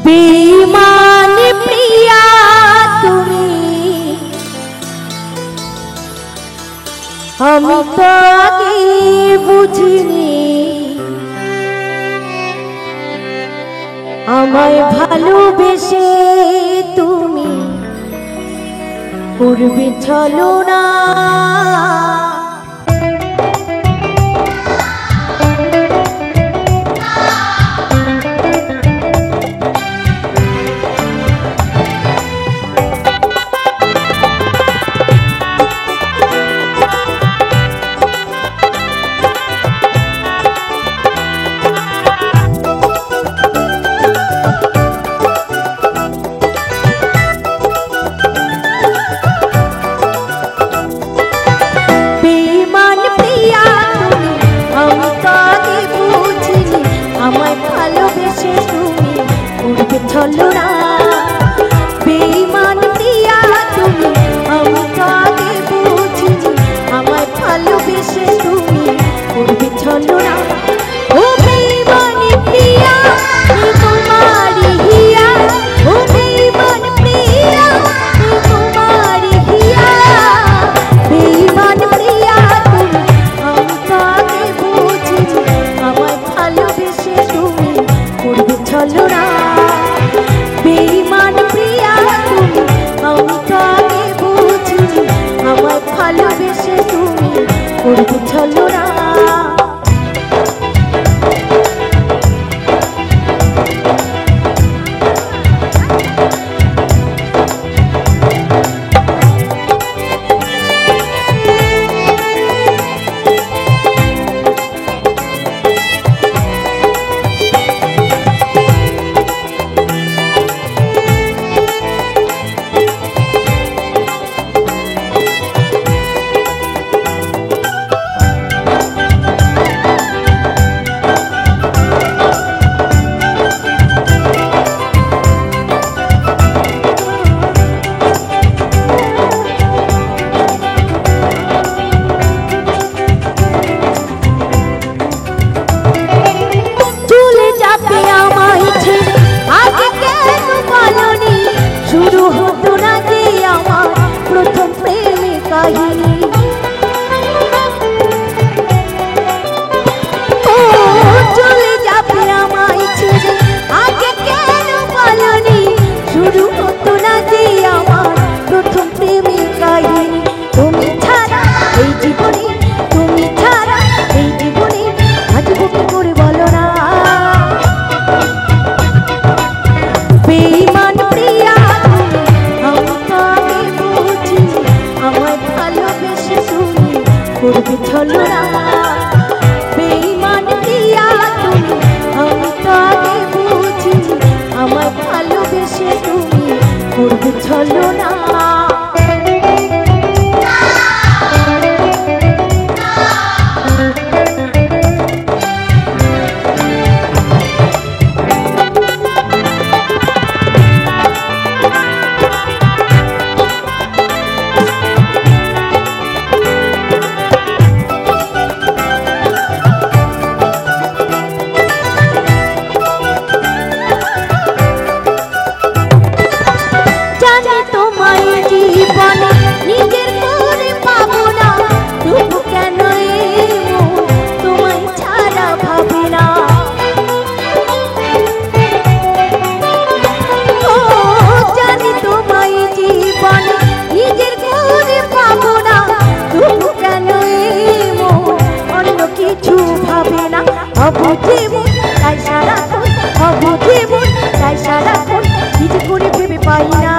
बेईमान प्रिया तुमी আমি তো আগে বুঝিনি আমায় ভালোবেসে তুমি করবে ছলনা ছলনা বেঈমান প্রিয়া তুমি আমি কাকে বুঝিনি আমায় ভালোবেসে তুমি করবে ছলনা ও বেঈমান প্রিয়া তোমারি হিয়া ও বেঈমান প্রিয়া তোমারি হিয়া বেঈমান প্রিয়া তুমি আমি কাকে বুঝিনি আমায় ভালোবেসে তুমি করবে ছলনা बेईमान प्रिया तुमी আমি কাকে বুঝিনি আমায় ভালোবেসে তুমি করবে ছলনা शुरू होतो ना जे आमार प्रथम प्रेमे काहिनी ओ चले जाबे आमाय छेड़े आगे केन बोलोनी शुरू होतो ना जे आमार प्रथम प्रेमे काहिनी तुमी छाड़ा এই জীবনে তুমি ছাড়া এই জীবনে বাঁচবো কি করে বলো না বেঈমান প্রিয়া করবে ছলনা বেঈমান প্রিয়া তুমি আমি কাকে বুঝিনি আমায় ভালোবেসে তুমি করবে ছলনা অবুঝেমন তাই সারাক্ষণ অবুঝেমন তাই সারাক্ষণ কিছু করে ভেবে পাই না।